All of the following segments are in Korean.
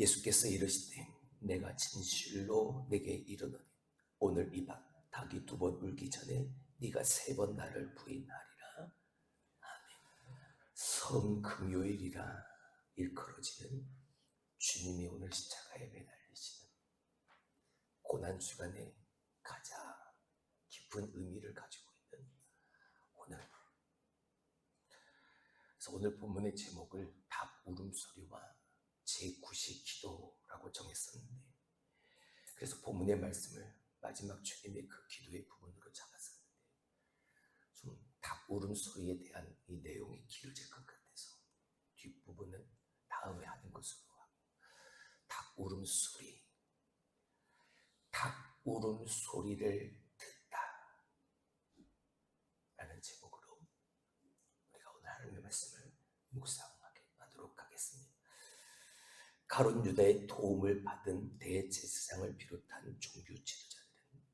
예수께서 이르시되 내가 진실로 내게 이르노니 오늘 이 밤 닭이 2번 울기 전에 네가 3번 나를 부인하리라. 성금요일이라 일컬어지는 주님이 오늘 십자가에 매달리시는 고난주간에 가장 깊은 의미를 가지고 있는 오늘. 그래서 오늘 본문의 제목을 닭 울음소리와 제9시 기도라고 정했었는데, 그래서 본문의 말씀을 마지막 주님의 그 기도의 부분으로 잡았었는데, 좀 닭 울음소리에 대한 이 내용이 길어질 것 같아서 뒷부분은 다음에 하는 것으로 하고, 닭 울음소리, 닭 울음소리를 듣다 라는 제목으로 우리가 오늘 하나님의 말씀을 묵상하게 하도록 하겠습니다. 가룟 유다의 도움을 받은 대제사장을 비롯한 종교 지도자들은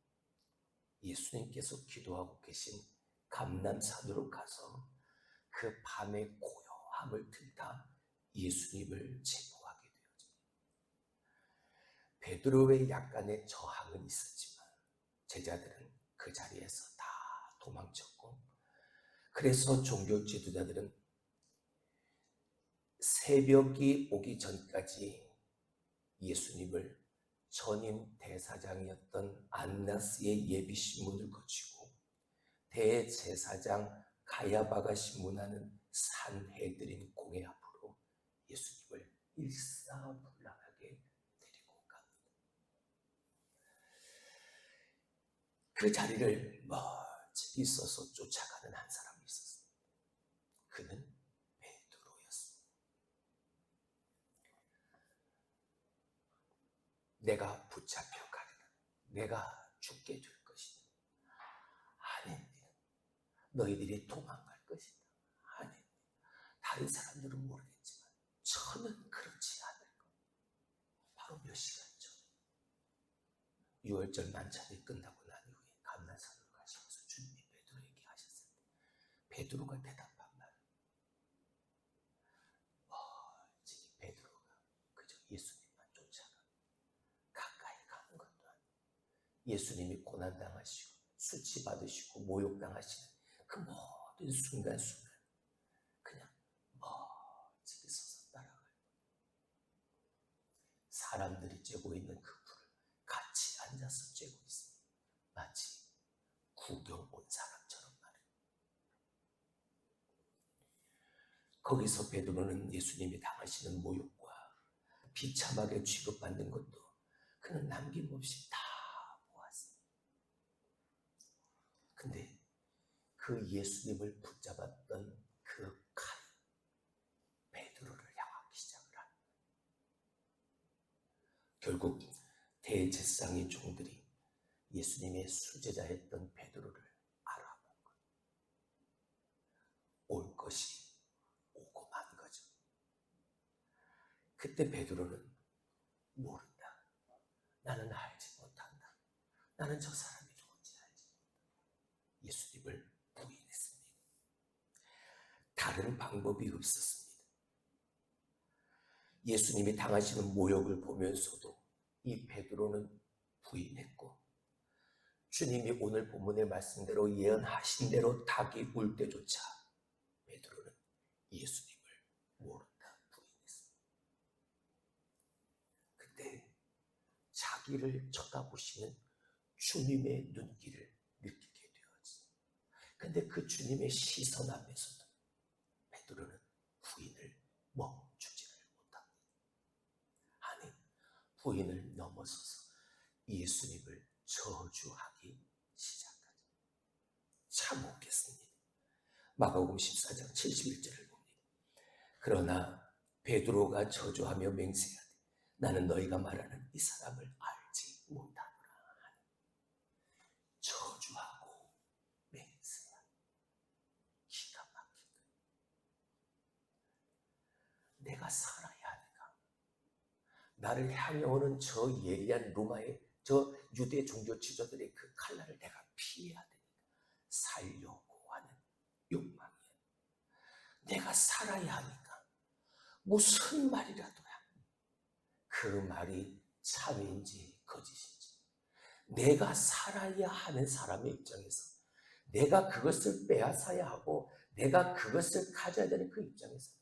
예수님께서 기도하고 계신 감람산으로 가서 그 밤의 고요함을 들다 예수님을 체포하게 되어집니다. 베드로의 약간의 저항은 있었지만 제자들은 그 자리에서 다 도망쳤고, 그래서 종교 지도자들은 새벽이 오기 전까지 예수님을 전임 대사장이었던 안나스의 예비신문을 거치고 대제사장 가야바가 신문하는 산헤드린 공회 앞으로 예수님을 일사불란하게 데리고 갑니다. 그 자리를 멀찍이 있어서 쫓아가는 한 사람이 있었습니다. 그는 베드로였습니다. 내가 붙잡혀 가리라. 내가 죽게 될 것이다. 아닙니다. 너희들이 도망갈 것이다. 아닙니다. 다른 사람들은 모르겠지만 저는 그렇지 않을 것. 바로 몇 시간 전 6월절 만찬이 끝나고 난 이후에 감람산으로 가시면서 주님이 베드로에게 하셨을 때 베드로가 대답한 말, 멀찍이 베드로가 그저 예수님만 쫓아가 가까이 가는 것도 아니고 예수님이 고난당하시고 수치받으시고 모욕당하시는 그 모든 순간순간 그냥 멀찍이 서서 따라갈 거예요. 사람들이 쬐고 있는 그 불을 같이 앉아서 쬐고 있습니다. 마치 구경 온 사람처럼 말이에요. 거기서 베드로는 예수님이 당하시는 모욕과 비참하게 취급받는 것도 그는 남김없이 다 보았습니다. 근데 그 예수님을 붙잡았던 그 칼이 베드로를 향하기 시작을 합니다. 결국 대제사장의 종들이 예수님의 수제자였던 베드로를 알아본 것. 올 것이 오고 만 거죠. 그때 베드로는 모른다. 나는 알지 못한다. 나는 저 사람이 누군지 알지 못한다. 예수님을 부인했습니다. 다른 방법이 없었습니다. 예수님이 당하시는 모욕을 보면서도 이 베드로는 부인했고, 주님이 오늘 본문의 말씀대로 예언하신 대로 닭이 울 때조차 베드로는 예수님을 모른다 부인했습니다. 그때 자기를 쳐다보시는 주님의 눈길을 느끼게 되었습니다. 근데 그 주님의 시선 앞에서도 베드로는 부인을 멈추지를 못합니다. 아니, 부인을 넘어서서 예수님을 저주하기 시작하죠. 참 웃겠습니다. 마가복음 14장 71절을 봅니다. 그러나 베드로가 저주하며 맹세하되 나는 너희가 말하는 이 사람을 알지 못하노라 하니. 저주하고 맹세하니 기가 막히다. 내가 살아야 하니까 나를 향해 오는 저 예리한 로마의 저 유대 종교 지도자들의 그 칼날을 내가 피해야 되니까 살려고 하는 욕망이에요. 내가 살아야 하니까 무슨 말이라도 그 말이 참인지 거짓인지, 내가 살아야 하는 사람의 입장에서, 내가 그것을 빼앗아야 하고 내가 그것을 가져야 되는 그 입장에서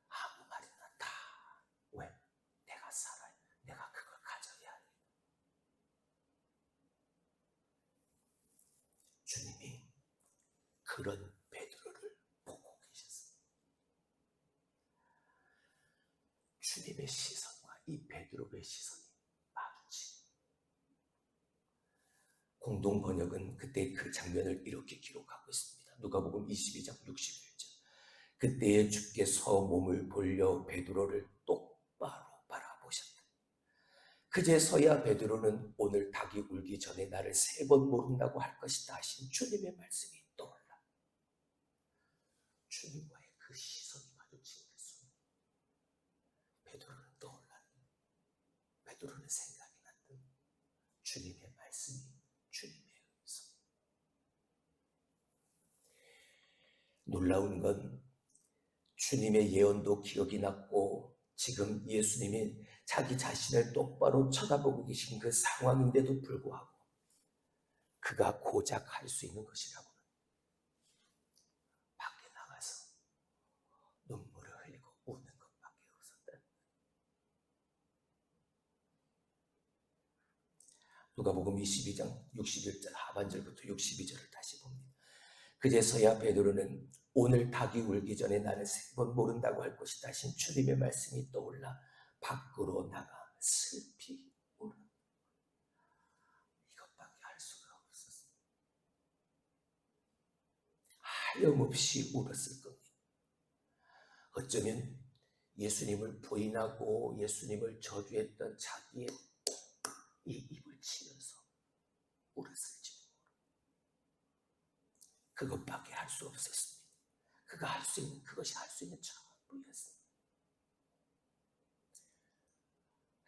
아무 말이나 다, 왜? 내가 살아야, 내가 그걸 가져야 해. 주님이 그런 베드로를 보고 계셨어요. 주님의 시선과 이 베드로의 시선이 마주치. 공동 번역은 그때 그 장면을 이렇게 기록하고 있습니다. 누가복음 22장 61절. 그때에 주께서 몸을 돌려 베드로를 똑바로 바라보셨다. 그제서야 베드로는 오늘 닭이 울기 전에 나를 3번 모른다고 할 것이다 하신 주님의 말씀이 떠올라. 주님과의 그 시선이 마주친 그 순간 베드로는 떠올랐다. 베드로는 생각이 났다. 주님의 말씀이 주님의 음성. 놀라운 건 주님의 예언도 기억이 났고 지금 예수님이 자기 자신을 똑바로 쳐다보고 계신 그 상황인데도 불구하고 그가 고작 할 수 있는 것이라고는 밖에 나가서 눈물을 흘리고 우는 것밖에 없었다. 누가복음 22장 61절 하반절부터 62절을 다시 봅니다. 그제서야 베드로는 오늘 닭이 울기 전에 나는 3번 모른다고 할 것이다 하신 주님의 말씀이 떠올라 밖으로 나가 슬피 울어. 이것밖에 할 수가 없었습니다. 하염없이 울었을 겁니다. 어쩌면 예수님을 부인하고 예수님을 저주했던 자기의 이 입을 치면서 울었을지 그것밖에 할 수 없었습니다. 그가 할 수 있는, 그것이 할 수 있는 전부였습니다.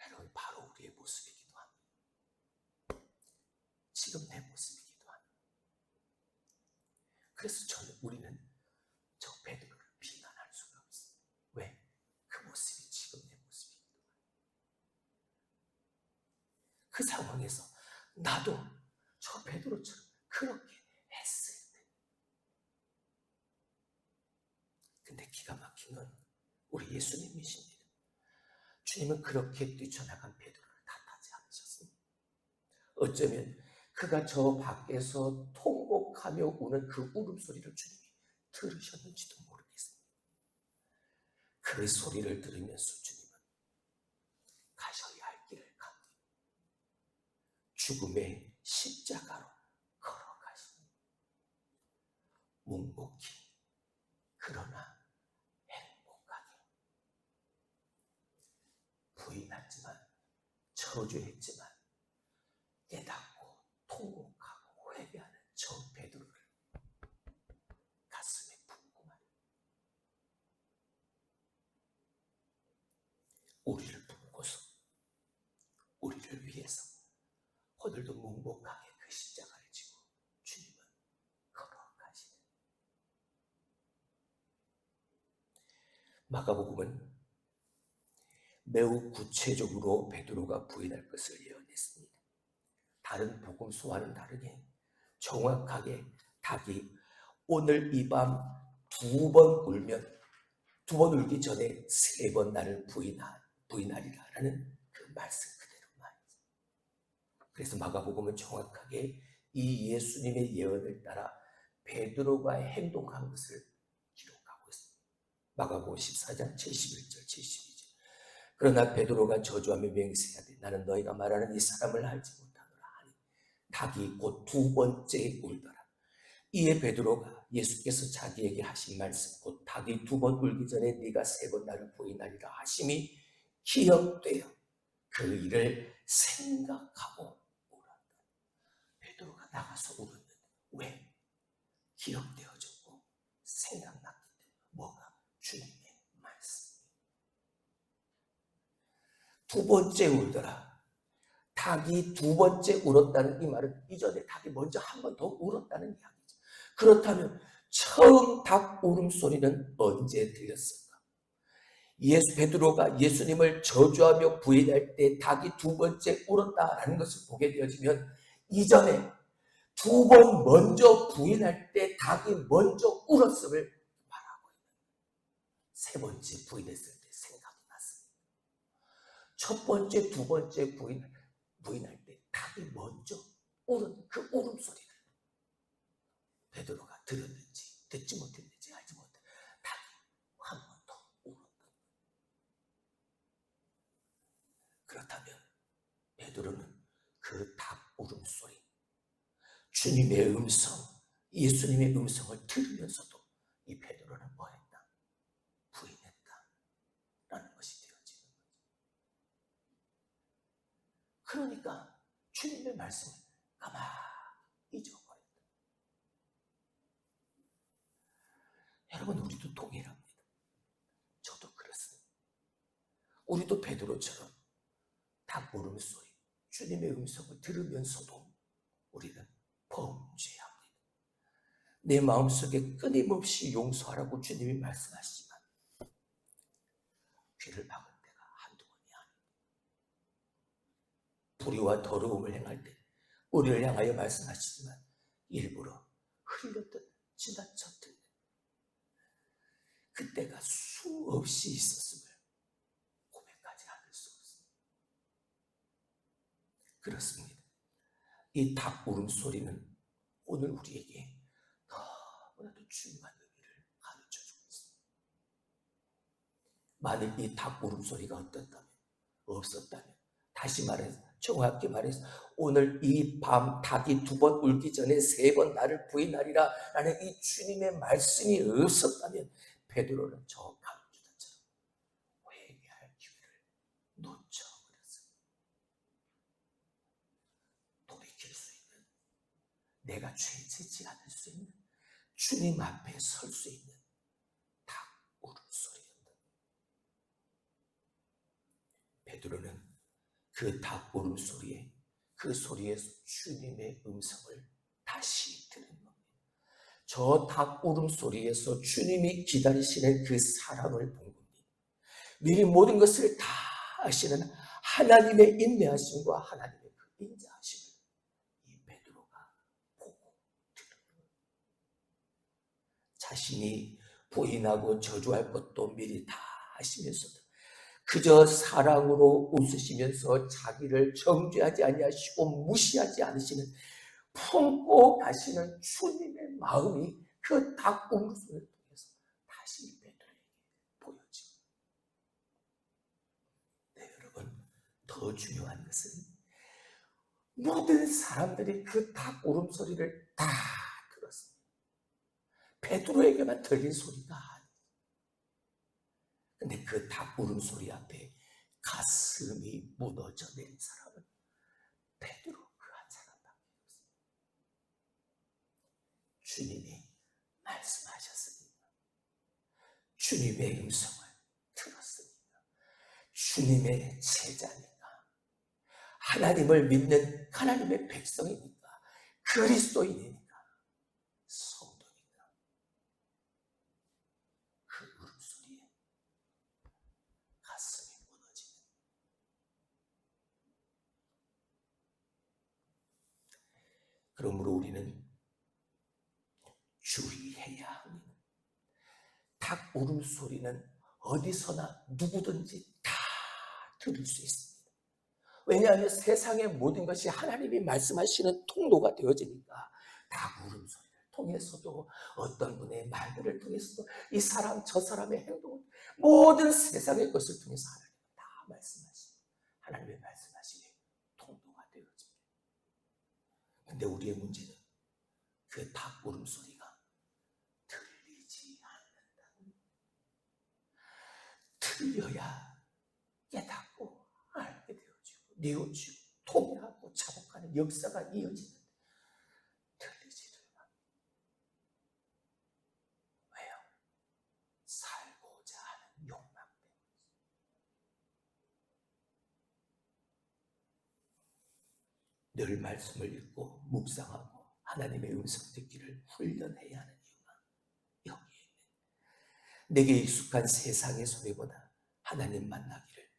여러분, 바로 우리의 모습이기도 합니다. 지금 내 모습이기도 합니다. 그래서 우리는 저 베드로를 비난할 수가 없습니다. 왜? 그 모습이 지금 내 모습이기도 합니다. 그 상황에서 나도 저 베드로처럼 그렇게 했을 때. 근데 기가 막힌 건 우리 예수님이십니다. 주님은 그렇게 뛰쳐나간 베드로를 탓하지 않으셨습니다. 어쩌면 그가 저 밖에서 통곡하며 우는 그 울음소리를 주님이 들으셨는지도 모르겠습니다. 그 소리를 들으면서 주님은 가셔야 할 길을 가고 죽음의 십자가로 걸어가십니다. 묵묵히 그러나 행복하게 부인하지만 저주했지만 깨닫고 통곡하고 회개하는 저 베드로를 가슴에 품고 말이야. 우리를 품고서 우리를 위해서 오늘도 묵묵하게 그 십자가를 지고 주님은 걸어가시네. 마가복음은 매우 구체적으로 베드로가 부인할 것을 예언했습니다. 다른 복음서와는 다르게 정확하게 닭이 오늘 이 밤 2번 울면 2번 울기 전에 3번 나를 부인하리라라는 그 말씀 그대로 말이죠. 그래서 마가복음은 정확하게 이 예수님의 예언을 따라 베드로가 행동한 것을 기록하고 있습니다. 마가복음 14장 71절 72절. 그러나 베드로가 저주하며 맹세하되 나는 너희가 말하는 이 사람을 알지 못하노라 하니 닭이 곧 2번째 울더라. 이에 베드로가 예수께서 자기에게 하신 말씀 곧 닭이 2번 울기 전에 네가 3번 나를 부인하리라 하심이 기억되어 그 일을 생각하고 울었다. 베드로가 나가서 울었는데 왜? 기억되어졌고 생각났기 때문에. 뭐가? 주님의 말씀. 2번째 울더라. 닭이 2번째 울었다는 이 말은 이전에 닭이 먼저 한 번 더 울었다는 이야기죠. 그렇다면 처음 닭 울음소리는 언제 들렸을까? 베드로가 예수님을 저주하며 부인할 때 닭이 두 번째 울었다라는 것을 보게 되어지면, 이전에 두 번 먼저 부인할 때 닭이 먼저 울었음을 말하고 있는, 세 번째 부인했을 때 생각이 났습니다. 첫 번째, 두 번째 부인할 때 닭이 먼저 울은 그 울음소리를 베드로가 들었는지 듣지 못했는지 알지 못해 닭이 한 번 더 울었다. 그렇다면 베드로는 그 닭 울음소리, 주님의 음성, 예수님의 음성을 들으면서도 이 베드로는 뭐했다? 부인했다라는 것이 되어지는 거죠. 그러니까 주님의 말씀을 가만히 잊어버렸다. 여러분, 우리도 동일합니다. 저도 그렇습니다. 우리도 베드로처럼 닭 울음소리, 주님의 음성을 들으면서도 우리는 범죄합니다. 내 마음속에 끊임없이 용서하라고 주님이 말씀하시지만 귀를 박은 때가 한두 번이 아닙니다. 불의와 더러움을 행할 때 우리를 향하여 말씀하시지만 일부러 흘렸든 지나쳤든 그때가 수없이 있었음을 고백하지 않을 수 없습니다. 그렇습니다. 이 닭 울음소리는 오늘 우리에게 너무나도 중요한 의미를 가르쳐주고 있습니다. 만일 이 닭 울음소리가 없었다면, 다시 말해서, 정확히 말해서 오늘 이 밤 닭이 두 번 울기 전에 세 번 나를 부인하리라 라는 이 주님의 말씀이 없었다면 베드로는 저 감주자처럼 회개할 기회를 놓쳐버렸습니다. 돌이킬 수 있는, 내가 죄짓지 않을 수 있는, 주님 앞에 설 수 있는 닭 울음소리였다. 베드로는 그 닭 울음소리에, 그 소리에서 주님의 음성을 다시 들은 겁니다. 저 닭 울음소리에서 주님이 기다리시는 그 사랑을 본 겁니다. 미리 모든 것을 다 아시는 하나님의 인내하심과 하나님의 그 인자하심을 이 베드로가 보고 들은 겁니다. 자신이 부인하고 저주할 것도 미리 다 아시면서도 그저 사랑으로 웃으시면서 자기를 정죄하지 아니하시고 무시하지 않으시는, 품고 가시는 주님의 마음이 그 닭 울음소리를 통해서 다시 베드로에게 보여집니다. 네, 여러분, 더 중요한 것은 모든 사람들이 그 닭 울음소리를 다 들었습니다. 베드로에게만 들린 소리가 아니에요. 근데 그 닭 울음소리 앞에 가슴이 무너져 내린 사람은 베드로 그 한 사람밖에 없습니다. 주님이 말씀하셨습니다. 주님의 음성을 들었습니다. 주님의 제자니까, 하나님을 믿는 하나님의 백성이니까, 그리스도인이니까, 성도니까 그 울음소리에 가슴이 무너지는, 그러므로 우리는 주의해야 합니다. 닭 울음소리는 어디서나 누구든지 다 들을 수 있습니다. 왜냐하면 세상의 모든 것이 하나님이 말씀하시는 통로가 되어지니까 닭 울음소리를 통해서도, 어떤 분의 말들을 통해서도, 이 사람 저 사람의 행동, 모든 세상의 것을 통해서 하나님은 다 말씀하시고 하나님의 말씀하시기에 통로가 되어집니다. 근데 우리의 문제는 그 닭 울음소리가 들리지 않는다는, 들려야 깨닫고 알게 되어지고 뉘어지고 통일하고 자복하는 역사가 이어지는데 들리지를 않아요. 왜요? 살고자 하는 욕망 때문에. 늘 말씀을 읽고 묵상하고 하나님의 음성 듣기를 훈련해야 하는 이유가 여기에 있는, 내게 익숙한 세상의 소리보다 하나님 만나기를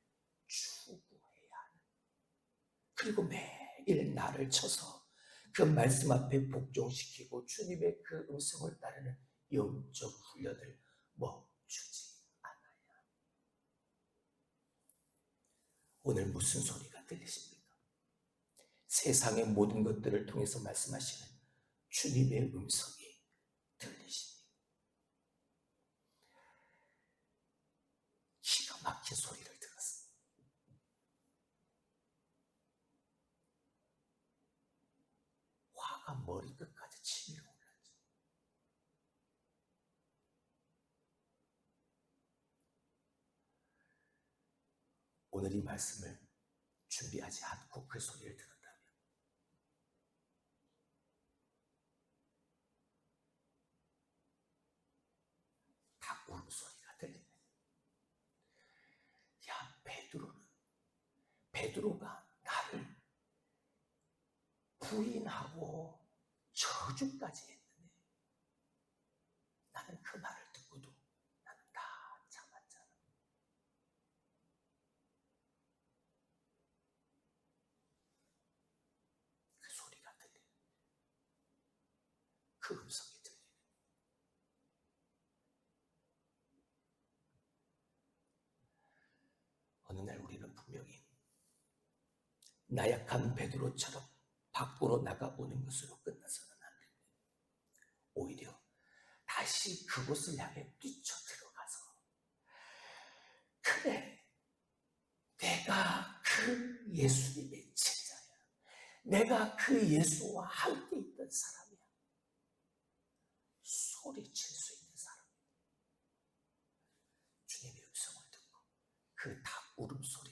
추구해야 하는, 그리고 매일 나를 쳐서 그 말씀 앞에 복종시키고 주님의 그 음성을 따르는 영적 훈련을 멈추지 않아야. 오늘 무슨 소리가 들리십니까? 세상의 모든 것들을 통해서 말씀하시는 주님의 음성이 들리십니까? 기가 막힌 소리를 들었습니다. 화가 머리끝까지 치밀어 올랐죠. 오늘 이 말씀을 준비하지 않고 그 소리를 들었다면 다 울음소리가 들리네. 야, 베드로가 나를 부인하고 저주까지 했는데 나는 그 말을 듣고도 나는 다 참았잖아. 그 소리가 들리는, 그 음성이 들리는. 어느 날 우리는 분명히 나약한 베드로처럼 밖으로 나가보는 것으로 끝나서는 안 됩니다. 오히려 다시 그곳을 향해 뛰쳐들어가서, 그래, 내가 그 예수님의 제자야, 내가 그 예수와 함께 있던 사람이야, 소리칠 수 있는 사람, 주님의 음성을 듣고 그 닭 울음소리